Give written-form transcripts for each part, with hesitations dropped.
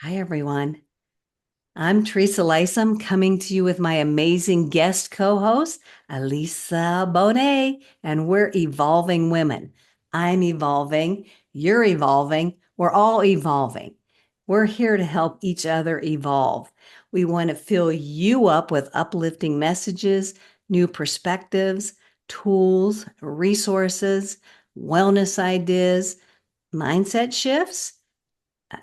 Hi, everyone. I'm Teresa Lisum coming to you with my amazing guest co host, Eliza Bone, and we're evolving women. I'm evolving, you're evolving, we're all evolving. We're here to help each other evolve. We want to fill you up with uplifting messages, new perspectives, tools, resources, wellness ideas, mindset shifts,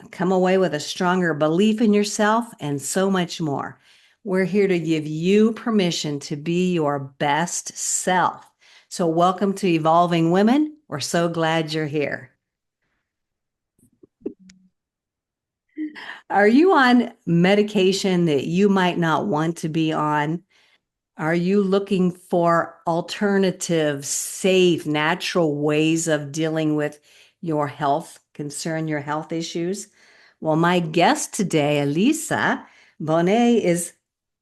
come away with a stronger belief in yourself, and so much more. We're here to give you permission to be your best self. So, welcome to Evolving Women. We're so glad you're here. Are you on medication that you might not want to be on? Are you looking for alternative, safe, natural ways of dealing with your health concern, your health issues? Well, my guest today, Elisa Bonet, is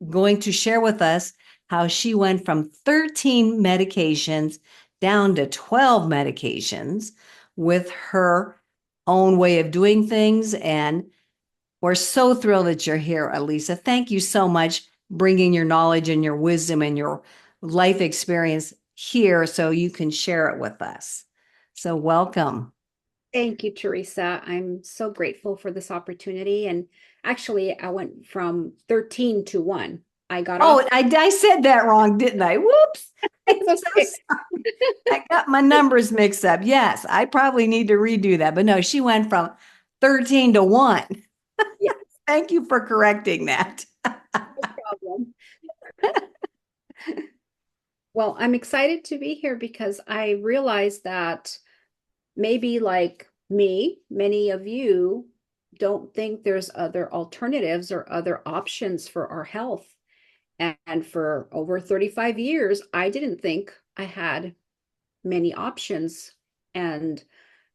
going to share with us how she went from 13 medications down to 12 medications with her own way of doing things. And we're so thrilled that you're here, Elisa. Thank you so much bringing your knowledge and your wisdom and your life experience here so you can share it with us. So, welcome. Thank you, Teresa. I'm so grateful for this opportunity. And actually, I went from 13 to 1. I got Oh, off. I said that wrong, didn't I? Whoops. I'm It's so okay. sorry. I got my numbers mixed up. Yes, I probably need to redo that. But no, she went from 13 to 1. Yeah, Thank you for correcting that. no problem. Well, I'm excited to be here because I realized that maybe like me, many of you don't think there's other alternatives or other options for our health. And for over 35 years, I didn't think I had many options. And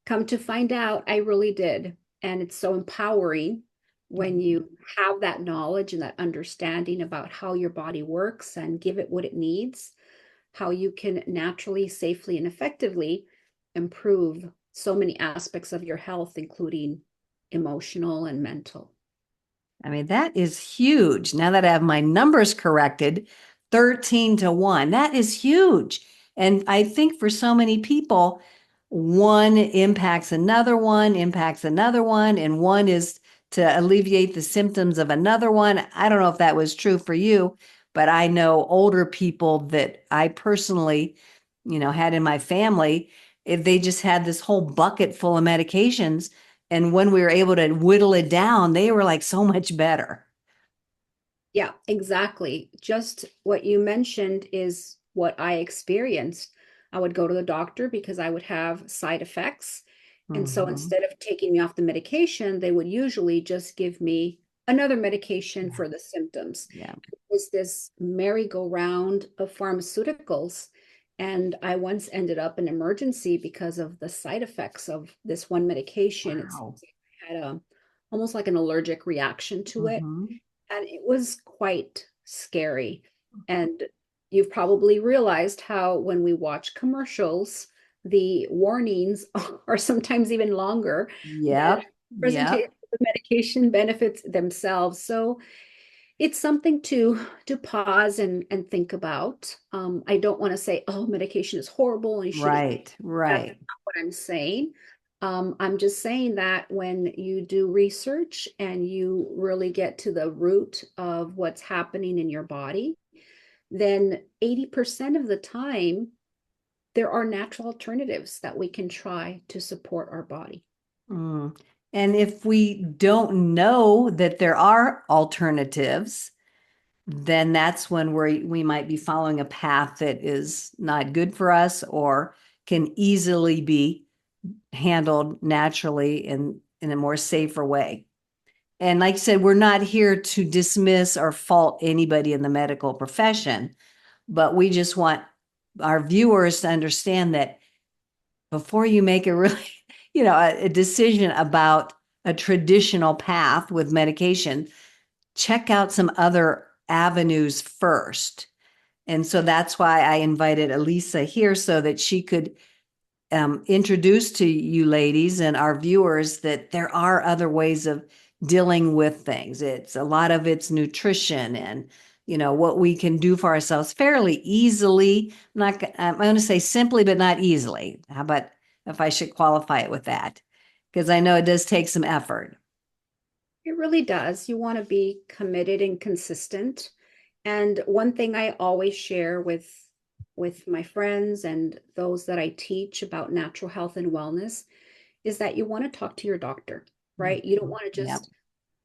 come to find out, I really did. And it's so empowering when you have that knowledge and that understanding about how your body works and give it what it needs, how you can naturally, safely, and effectively improve so many aspects of your health, including emotional and mental. I mean, that is huge. Now that I have my numbers corrected, 13 to 1, that is huge. And I think for so many people, one impacts another one, and one is to alleviate the symptoms of another one. I don't know if that was true for you, but I know older people that I personally, had in my family, if they just had this whole bucket full of medications, and when we were able to whittle it down, they were like so much better. Yeah, exactly. Just what you mentioned is what I experienced. I would go to the doctor because I would have side effects. And so Mhm. instead of taking me off the medication, they would usually just give me another medication Yeah. for the symptoms. Yeah. It was this merry-go-round of pharmaceuticals. And I once ended up in emergency because of the side effects of this one medication. It's Wow. I had almost like an allergic reaction to it, Hmm. and it was quite scary. And you've probably realized how when we watch commercials, the warnings are sometimes even longer than Yep. presentation Yep. of the medication benefits themselves. So it's something to pause and think about. I don't want to say, oh, medication is horrible and you shouldn't. Right. That's Right. not what I'm saying. I'm just saying that when you do research and you really get to the root of what's happening in your body, then 80% of the time, there are natural alternatives that we can try to support our body. Mm. And if we don't know that there are alternatives, then that's when we might be following a path that is not good for us or can easily be handled naturally in a more safer way. And like I said, we're not here to dismiss or fault anybody in the medical profession, but we just want our viewers to understand that before you make a really, a decision about a traditional path with medication, check out some other avenues first. And so that's why I invited Elisa here so that she could introduce to you ladies and our viewers that there are other ways of dealing with things. It's a lot of it's nutrition and what we can do for ourselves fairly easily. I'm going to say simply, but not easily. How about if I should qualify it with that? Because I know it does take some effort. It really does. You want to be committed and consistent. And one thing I always share with my friends and those that I teach about natural health and wellness is that you want to talk to your doctor, right? You don't Mhm. want to Yep. just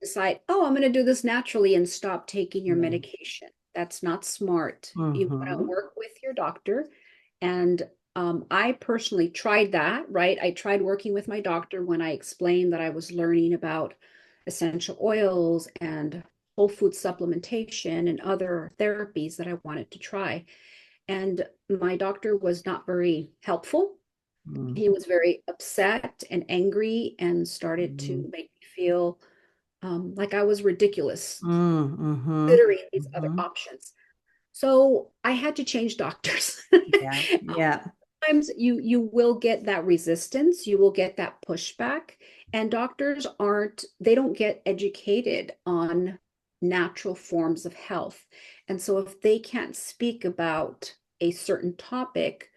decide, oh, I'm going to do this naturally and stop taking your Yeah. medication. That's not smart. You want to Mm-hmm. work with your doctor. And I personally tried that, right? I tried working with my doctor when I explained that I was learning about essential oils and whole food supplementation and other therapies that I wanted to try. And my doctor was not very helpful. Mm-hmm. He was very upset and angry and started to make me feel like I was ridiculous Mm-hmm. considering these other Mm-hmm. options. So I had to change doctors. Yeah. Yeah. Sometimes you will get that resistance, you will get that pushback, and doctors they don't get educated on natural forms of health. And so if they can't speak about a certain topic,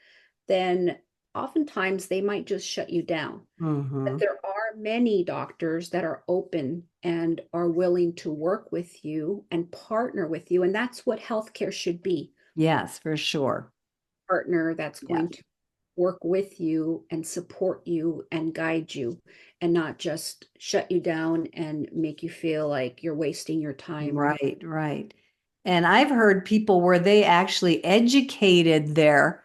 then oftentimes they might just shut you down. But Mm-hmm. there are many doctors that are open and are willing to work with you and partner with you. And that's what healthcare should be. Yes, for sure. Partner that's Yeah. going to work with you and support you and guide you and not just shut you down and make you feel like you're wasting your time or Right, right. And I've heard people where they actually educated their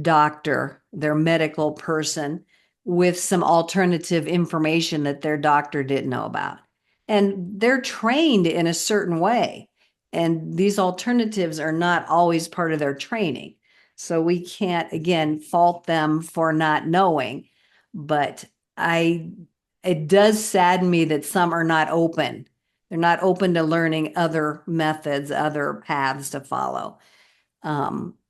doctor, their medical person, with some alternative information that their doctor didn't know about. And they're trained in a certain way. And these alternatives are not always part of their training. So we can't, again, fault them for not knowing. But I, it does sadden me that some are not open. They're not open to learning other methods, other paths to follow.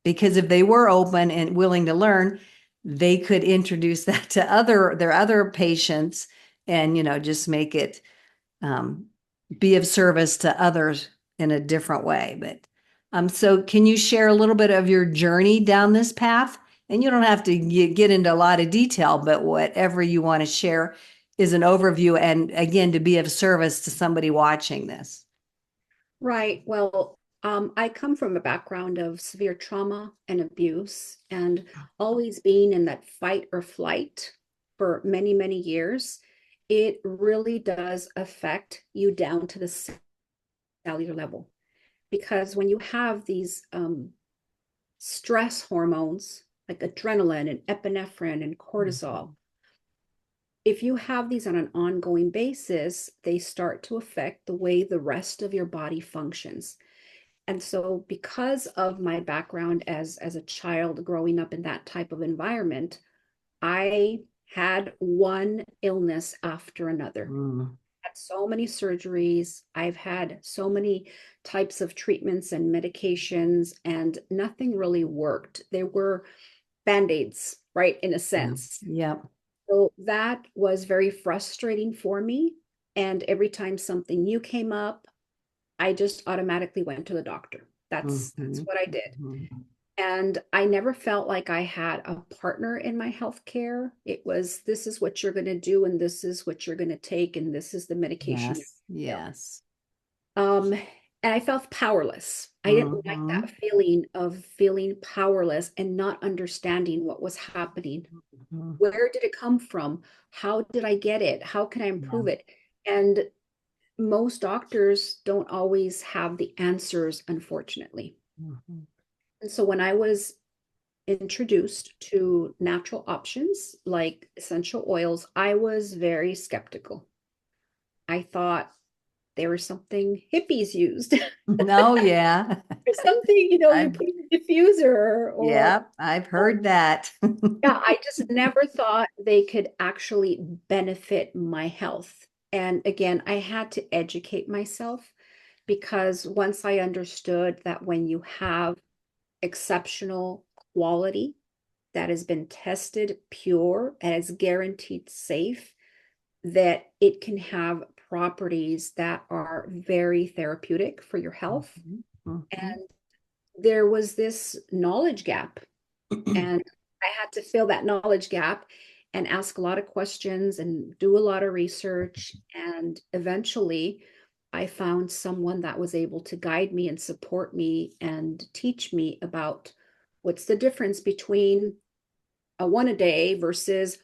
Because if they were open and willing to learn, they could introduce that to their other patients and, just make it um, be of service to others in a different way. But so can you share a little bit of your journey down this path? And you don't have to get into a lot of detail, but whatever you want to share is an overview and again, to be of service to somebody watching this. right. Well, I come from a background of severe trauma and abuse, and always being in that fight or flight for many, many years. It really does affect you down to the cellular level. Because when you have these stress hormones like adrenaline and epinephrine and cortisol, Mhm. if you have these on an ongoing basis, they start to affect the way the rest of your body functions. And so because of my background as a child growing up in that type of environment, I had one illness after another. Mm, Had so many surgeries. I've had so many types of treatments and medications, and nothing really worked. They were band-aids, right, in a yeah. sense. Yep. So that was very frustrating for me. And every time something new came up, I just automatically went to the doctor. That's Mhm. what I did. Mhm. And I never felt like I had a partner in my healthcare. It was, this is what you're going to do, and this is what you're going to take, and this is the medication you're Yes. going to Yes. and I felt powerless. I didn't like that Mhm. feeling of feeling powerless and not understanding what was happening. Mhm. Where did it come from? How did I get it? How can I Yeah. improve it? And most doctors don't always have the answers, unfortunately. Mhm. And so when I was introduced to natural options like essential oils, I was very skeptical. I thought they were something hippies used. No, yeah. Or something, you I've put in a diffuser or yeah, I've heard that. yeah, I just never thought they could actually benefit my health. And again, I had to educate myself because once I understood that when you have exceptional quality that has been tested pure and is guaranteed safe, that it can have properties that are very therapeutic for your health. Mhm, mhm. And there was this knowledge gap, and I had to fill that knowledge gap and ask a lot of questions and do a lot of research. And eventually, I found someone that was able to guide me and support me and teach me about what's the difference between a one a day versus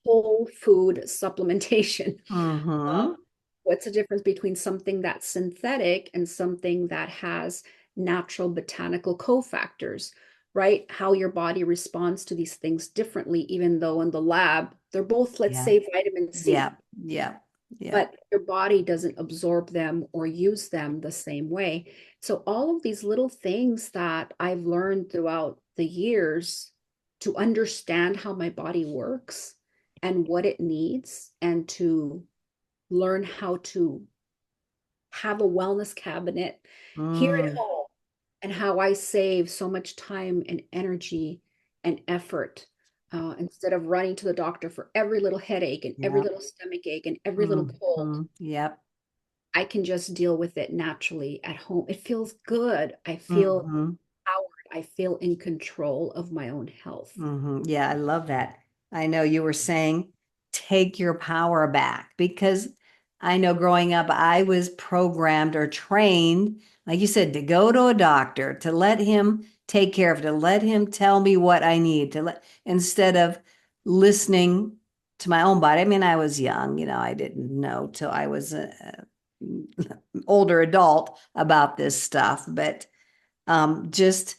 whole food supplementation. Um, Mhm. what's the difference between something that's synthetic and something that has natural botanical cofactors, right? How your body responds to these things differently, even though in the lab, they're both, let's Yeah. say, vitamin C, Yeah. Yeah. Yeah. but your body doesn't absorb them or use them the same way. So, all of these little things that I've learned throughout the years to understand how my body works and what it needs, and to learn how to have a wellness cabinet here at Mm. home, and how I save so much time and energy and effort, instead of running to the doctor for every little headache and every Yep. little stomach ache and every little cold. Mhm. Yep. I can just deal with it naturally at home. It feels good. I feel Mhm. empowered. I feel in control of my own health. Yeah, I love that. I know you were saying take your power back because I know growing up, I was programmed or trained, like you said, to go to a doctor, to let him take care of it, to let him tell me what I need, instead of listening to my own body. I mean, I was young, I didn't know till I was a older adult about this stuff, but just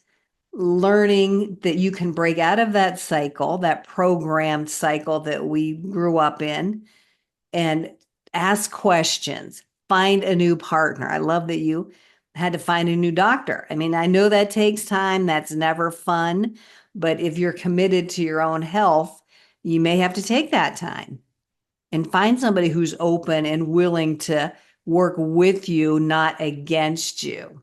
learning that you can break out of that cycle, that programmed cycle that we grew up in, and ask questions, find a new partner. I love that you had to find a new doctor. I mean, I know that takes time, that's never fun, but if you're committed to your own health, you may have to take that time and find somebody who's open and willing to work with you, not against you.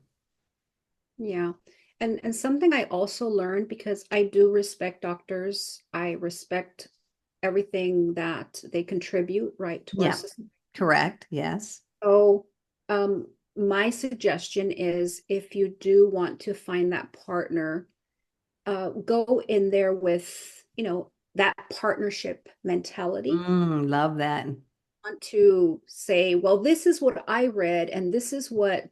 Yeah. And something I also learned, because I do respect doctors, I respect everything that they contribute, right, to our Yeah, society. correct. Yes. So, my suggestion is, if you do want to find that partner, go in there with, that partnership mentality. Love that. Want to say, well, this is what I read, and this is what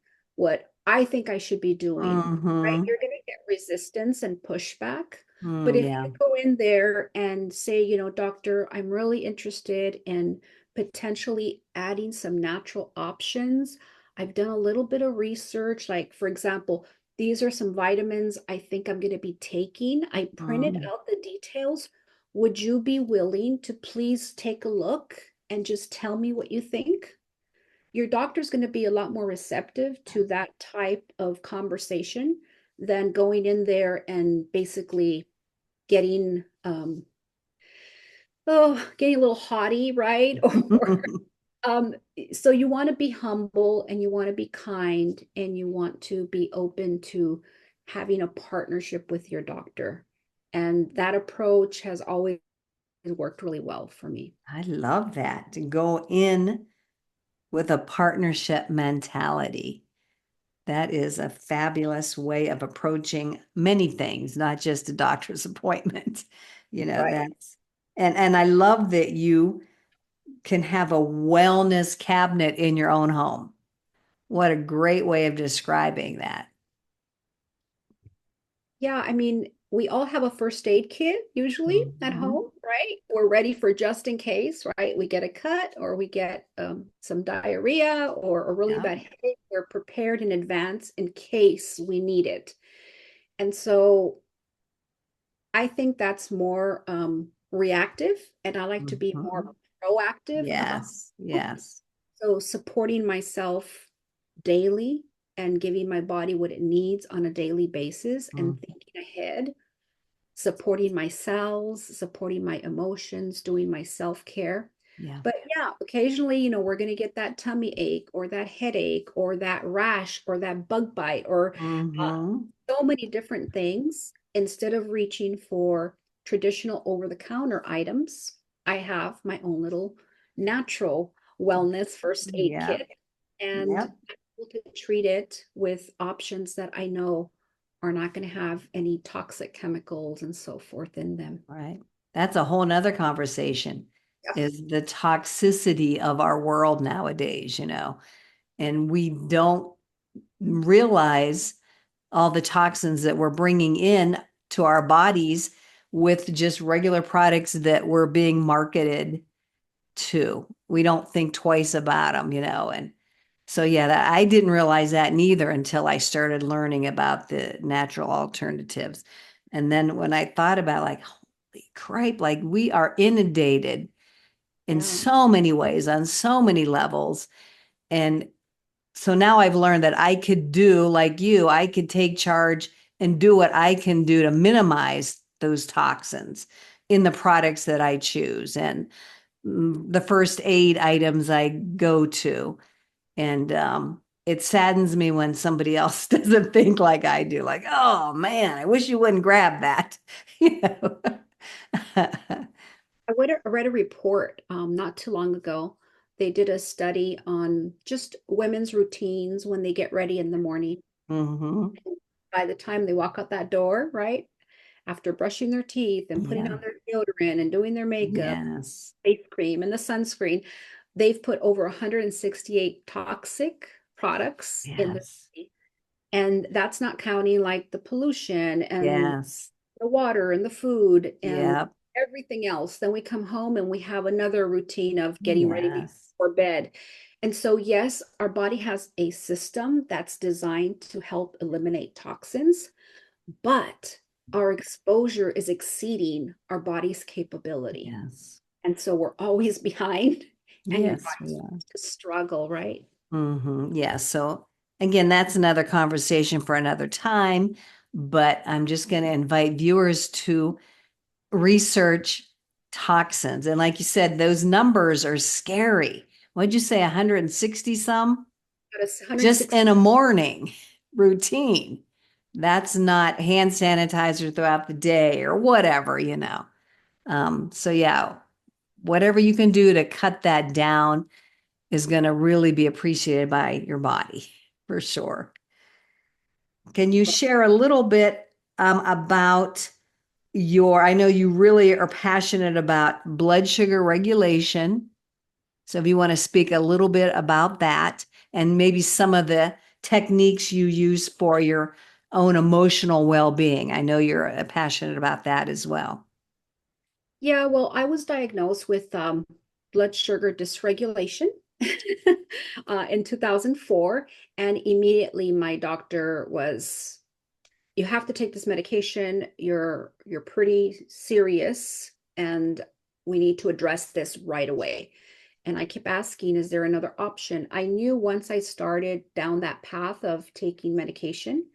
I think I should be doing. Right? Mm-hmm. You're going to get resistance and pushback. But if Yeah. you go in there and say, doctor, I'm really interested in potentially adding some natural options. I've done a little bit of research. Like, for example, these are some vitamins I think I'm going to be taking. I printed Mm. out the details. Would you be willing to please take a look and just tell me what you think? Your doctor's going to be a lot more receptive to that type of conversation than going in there and basically getting getting a little haughty, right? Or um so you want to be humble, and you want to be kind, and you want to be open to having a partnership with your doctor. And that approach has always worked really well for me. I love that. To go in with a partnership mentality. That is a fabulous way of approaching many things, not just a doctor's appointment. Right. That's and I love that you can have a wellness cabinet in your own home. What a great way of describing that. Yeah, I mean, we all have a first aid kit usually at Mhm. home, right? We're ready for just in case, right? We get a cut, or we get some diarrhea or a really Yeah. bad headache. We're prepared in advance in case we need it. And so I think that's more reactive, and I like to be more Mhm. proactive about Yes. it. Yes. So supporting myself daily and giving my body what it needs on a daily basis, and Mm. thinking ahead, supporting my cells, supporting my emotions, doing my self-care. Yeah. But yeah, occasionally, we're going to get that tummy ache or that headache or that rash or that bug bite, or Mm-hmm. so many different things. Instead of reaching for traditional over-the-counter items, I have my own little natural wellness first aid Yep. kit, and Yep. I'm able to treat it with options that I know are not going to have any toxic chemicals and so forth in them. Right. That's a whole nother conversation, Yes. is the toxicity of our world nowadays, and we don't realize all the toxins that we're bringing in to our bodies with just regular products that we're being marketed to. We don't think twice about them. And so, yeah, I didn't realize that neither until I started learning about the natural alternatives. And then when I thought about like, holy crap, like we are inundated in Yeah. so many ways, on so many levels. And so now I've learned that I could do like you, I could take charge and do what I can do to minimize those toxins in the products that I choose and the first aid items I go to. And it saddens me when somebody else doesn't think like I do, like, oh man, I wish you wouldn't grab that. you know. I read a report not too long ago. They did a study on just women's routines when they get ready in the morning. hmm By the time they walk out that door, right? After brushing their teeth and putting Yeah. on their deodorant and doing their makeup, Yes. face cream and the sunscreen, they've put over 168 toxic products in their Yes. body. And that's not counting like the pollution and Yes. the water and the food and Yep. everything else. Then we come home and we have another routine of getting ready Yes. before bed. And so, yes, our body has a system that's designed to help eliminate toxins, but our exposure is exceeding our body's capability. Yes. And so we're always behind, and your Yes, body we are. starts to struggle, right? Yeah. So again, that's another conversation for another time, but I'm just going to invite viewers to research toxins. And like you said, those numbers are scary. What'd you say, 160 some? Got a Just 160. in a morning routine. That's not hand sanitizer throughout the day or whatever. So yeah, whatever you can do to cut that down is going to really be appreciated by your body for sure. Can you share a little bit about I know you really are passionate about blood sugar regulation. So if you want to speak a little bit about that and maybe some of the techniques you use for your own emotional well-being. I know you're passionate about that as well. Yeah, well, I was diagnosed with blood sugar dysregulation in 2004, and immediately my doctor was, "You have to take this medication. You're pretty serious, and we need to address this right away." And I kept asking, "Is there another option?" I knew once I started down that path of taking medication,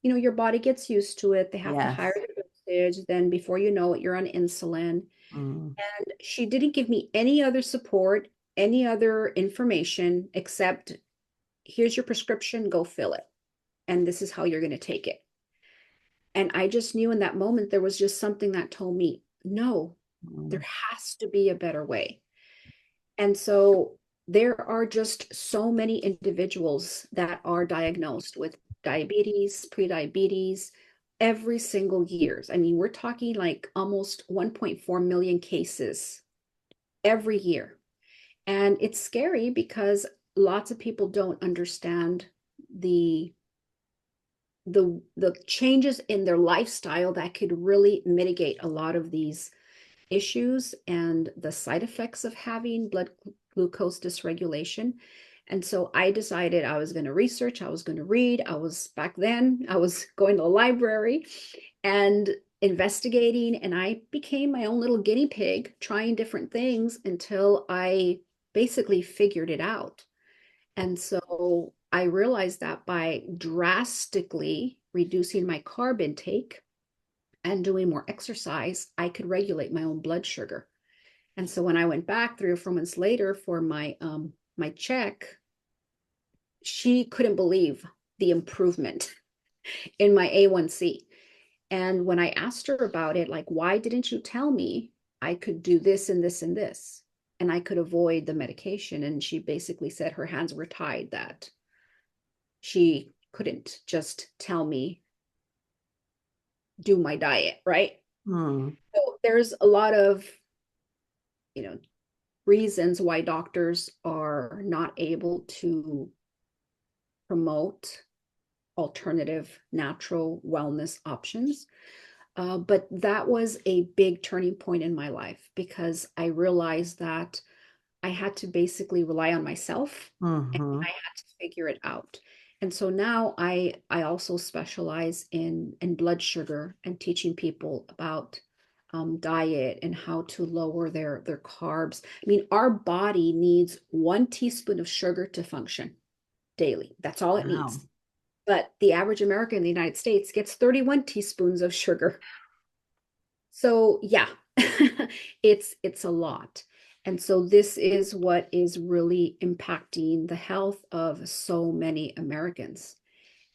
your body gets used to it. They have to higher Yes. the dosage. Then before you know it, you're on insulin. Mm, And she didn't give me any other support, any other information except, "Here's your prescription, go fill it. And this is how you're going to take it." And I just knew in that moment there was just something that told me, no, there mm, has to be a better way. And so there are just so many individuals that are diagnosed with diabetes, prediabetes, every single years. I mean, we're talking like almost 1.4 million cases every year. And it's scary because lots of people don't understand the the changes in their lifestyle that could really mitigate a lot of these issues and the side effects of having blood glucose dysregulation. And so I decided I was going to research, I was going to read. Back then, I was going to the library and investigating, and I became my own little guinea pig, trying different things until I basically figured it out. And so I realized that by drastically reducing my carb intake and doing more exercise, I could regulate my own blood sugar. And so when I went back 3 or 4 months later for my check, she couldn't believe the improvement in my A1C. And when I asked her about it, like, why didn't you tell me I could do this and this and this? and I could avoid the medication. And she basically said her hands were tied, that she couldn't just tell me, do my diet, right? Mm, So there's a lot of, you know, reasons why doctors are not able to promote alternative natural wellness options. But that was a big turning point in my life because I realized that I had to basically rely on myself and hmm I had to figure it out. And so now I also specialize in blood sugar and teaching people about diet and how to lower their carbs. I mean, our body needs 1 teaspoon of sugar to function daily. That's all it Wow. needs. But the average American in the United States gets 31 teaspoons of sugar. So yeah, it's a lot. And so this is what is really impacting the health of so many Americans.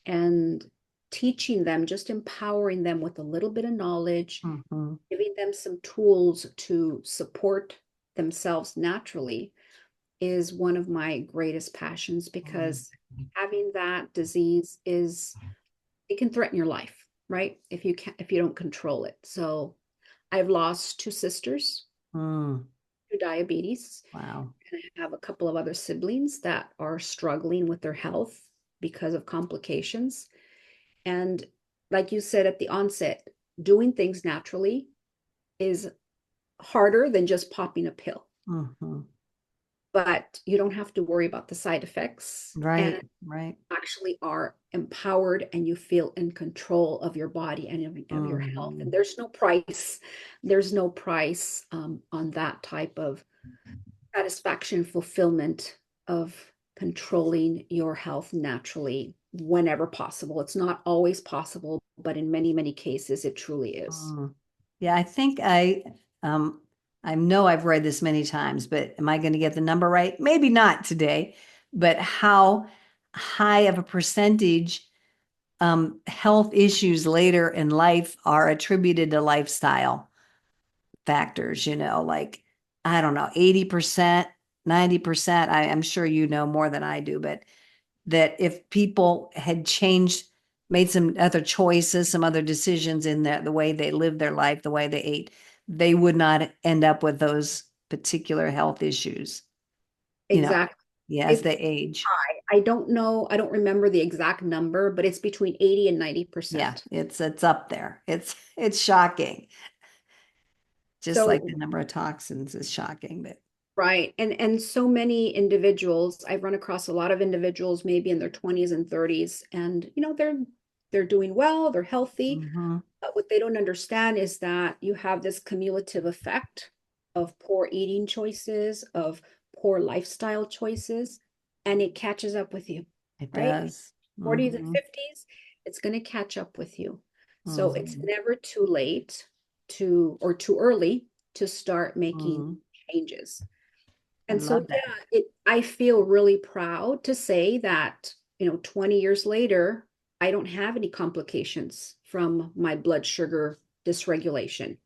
And teaching them, just empowering them with a little bit of knowledge, hmm giving them some tools to support themselves naturally is one of my greatest passions, because having that disease is, it can threaten your life, right? If you don't control it. So I've lost 2 sisters Mm, to diabetes, wow. and I have a couple of other siblings that are struggling with their health because of complications. And like you said at the onset, doing things naturally is harder than just popping a pill, hmm but you don't have to worry about the side effects, and Right, right. actually are empowered, and you feel in control of your body and of your health. And hmm there's no price on that type of satisfaction, fulfillment of controlling your health naturally whenever possible. It's not always possible, but in many, many cases, it truly is. Mm. Yeah, I think um I know I've read this many times, but am I going to get the number right? Maybe not today, but how high of a percentage health issues later in life are attributed to lifestyle factors, like I don't know, 80%, 90%. I'm sure you know more than I do, but that if people had changed, made some other choices, some other decisions in the way they lived their life, the way they ate, they would not end up with those particular health issues, you know, Exactly. yeah, as they It's age. high. I don't know, I don't remember the exact number, but it's between 80 and Yeah, 90%. it's up there. It's shocking. Just like the So, number of toxins is shocking, but right. And so many individuals, I've run across a lot of individuals maybe in their 20s and 30s, and they're doing well, they're healthy. mhm, But what they don't understand is that you have this cumulative effect of poor eating choices, of poor lifestyle choices, and it catches up with you, it right? does. 40s and Hmm 50s, it's going to catch up with you. So it's hmm never too late or too early to start making hmm changes. I And so, love that. yeah, I feel really proud to say that, 20 years later, I don't have any complications from my blood sugar dysregulation.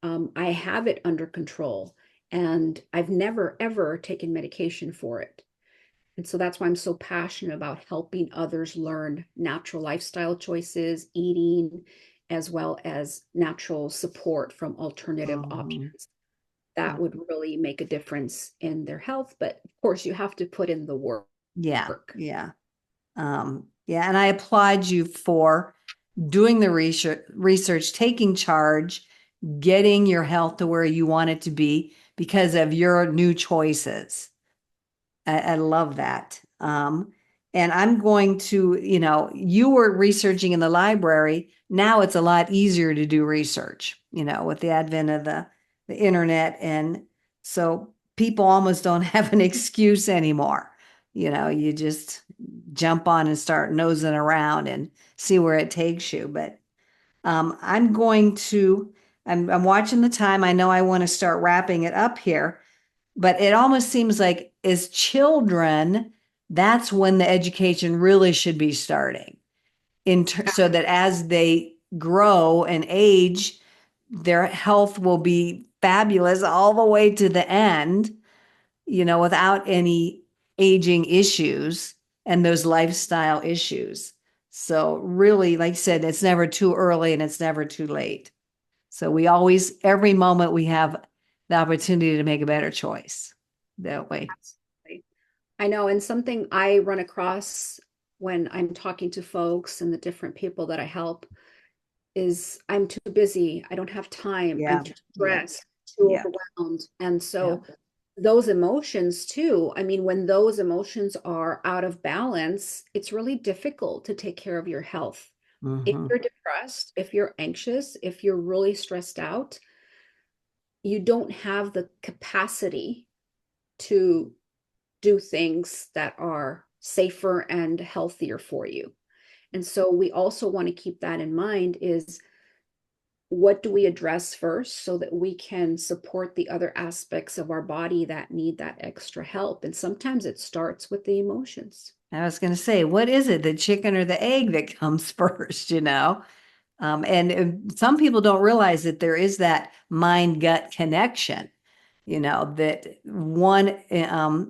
I have it under control, and I've never, ever taken medication for it. And so that's why I'm so passionate about helping others learn natural lifestyle choices, eating, as well as natural support from alternative Hmm options that would really make a difference in their health. But of course, you have to put in the work. Yeah, yeah. Yeah, and I applaud you for doing the research, taking charge, getting your health to where you want it to be because of your new choices. I love that. And I'm going to, you were researching in the library. Now it's a lot easier to do research, with the advent of the internet. And so people almost don't have an excuse anymore. You just jump on and start nosing around and see where it takes you. But I'm going to, I'm watching the time. I know I want to start wrapping it up here, but it almost seems like as children, that's when the education really should be starting so that as they grow and age, their health will be fabulous all the way to the end. without any aging issues and those lifestyle issues. So really, like I said, it's never too early and it's never too late. So we always, every moment we have the opportunity to make a better choice that way. Absolutely. I know, and something I run across when I'm talking to folks and the different people that I help is I'm too busy. I don't have time. I'm Yeah, too yeah, stressed, too yeah, overwhelmed. And yeah. so those emotions too, I mean, when those emotions are out of balance, it's really difficult to take care of your health. If Hmm. you're depressed, if you're anxious, if you're really stressed out, you don't have the capacity to do things that are safer and healthier for you. And so we also want to keep that in mind is what do we address first so that we can support the other aspects of our body that need that extra help? And sometimes it starts with the emotions. I was going to say, what is it, the chicken or the egg that comes first? And some people don't realize that there is that mind gut connection, that one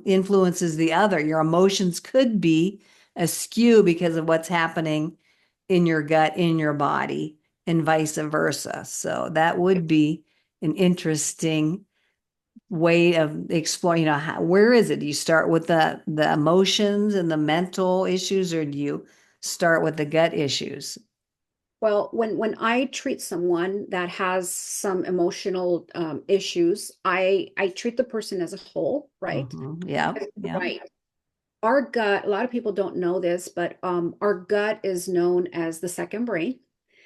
influences the other. Your emotions could be askew because of what's happening in your gut, in your body, and vice versa. So that would be an interesting way of exploring, where is it? Do you start with the emotions and the mental issues, or do you start with the gut issues? Well, when I treat someone that has some emotional issues, I treat the person as a whole, right? Yeah, yeah. Right. Our gut, a lot of people don't know this, but our gut is known as the second brain.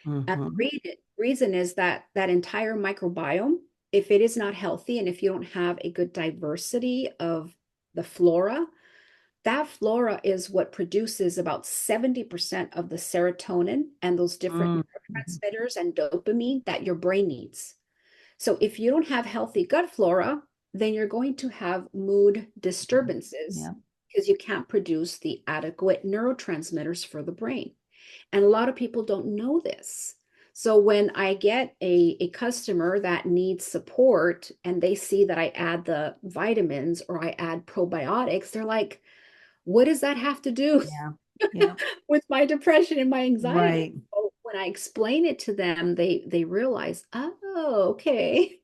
And Hmm. the reason is that that entire microbiome, if it is not healthy and if you don't have a good diversity of the flora, that flora is what produces about 70% of the serotonin and those different Hmm. neurotransmitters and dopamine that your brain needs. So if you don't have healthy gut flora, then you're going to have mood disturbances Yeah. because you can't produce the adequate neurotransmitters for the brain. And a lot of people don't know this. So when I get a customer that needs support and they see that I add the vitamins or I add probiotics, they're like, what does that have to do Yeah. Yeah. with my depression and my anxiety? Right. So when I explain it to them, they realize, oh, okay.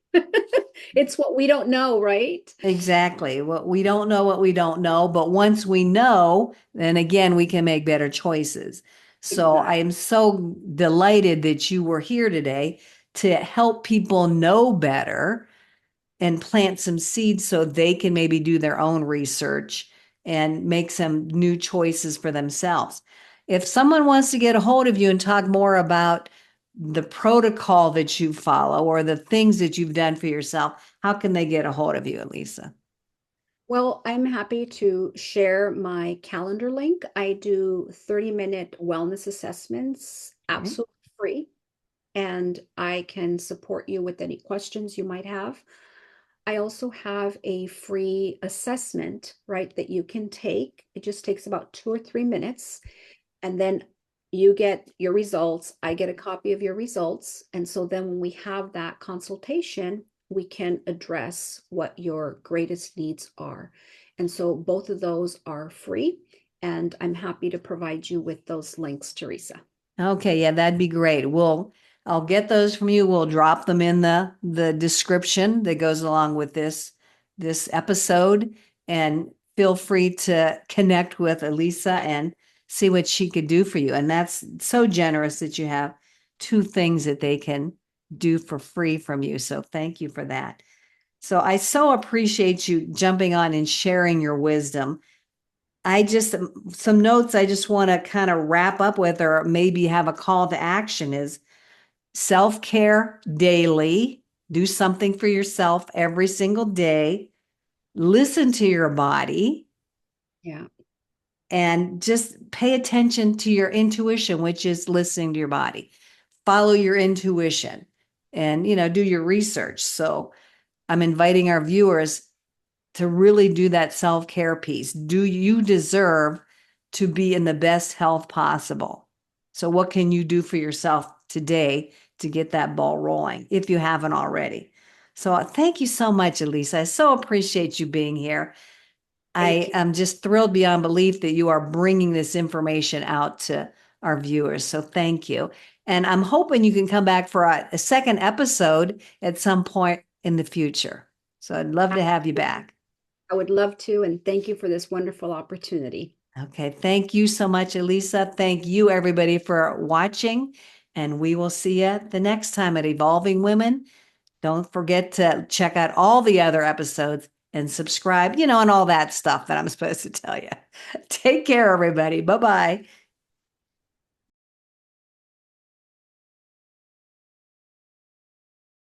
It's what we don't know, right? Exactly. What we don't know, what we don't know. But once we know, then again, we can make better choices. So I Exactly. am so delighted that you were here today to help people know better and plant some seeds so they can maybe do their own research and make some new choices for themselves. If someone wants to get a hold of you and talk more about the protocol that you follow or the things that you've done for yourself, how can they get a hold of you, Elisa? Well, I'm happy to share my calendar link. I do 30-minute wellness assessments Okay. absolutely free, and I can support you with any questions you might have. I also have a free assessment, right, that you can take. It just takes about 2 or 3 minutes. And then you get your results. I get a copy of your results. And so then when we have that consultation, we can address what your greatest needs are. And so both of those are free. And I'm happy to provide you with those links, Teresa. Okay, yeah, that'd be great. I'll get those from you. We'll drop them in the description that goes along with this episode, and feel free to connect with Elisa and see what she could do for you. And that's so generous that you have two things that they can do for free from you. So thank you for that. So I so appreciate you jumping on and sharing your wisdom. Some notes I just want to kind of wrap up with, or maybe have a call to action, is self-care daily. Do something for yourself every single day. Listen to your body Yeah. and just pay attention to your intuition, which is listening to your body. Follow your intuition and, do your research. So I'm inviting our viewers to really do that self-care piece. Do you deserve to be in the best health possible? So what can you do for yourself today to get that ball rolling if you haven't already? So thank you so much, Elisa. I so appreciate you being here. Thank I you. am just thrilled beyond belief that you are bringing this information out to our viewers. So thank you. And I'm hoping you can come back for a second episode at some point in the future. So I'd love to have you back. I would love to, and thank you for this wonderful opportunity. Okay. Thank you so much, Elisa. Thank you, everybody, for watching. And we will see you the next time at Evolving Women. Don't forget to check out all the other episodes and subscribe, and all that stuff that I'm supposed to tell you. Take care, everybody. Bye bye.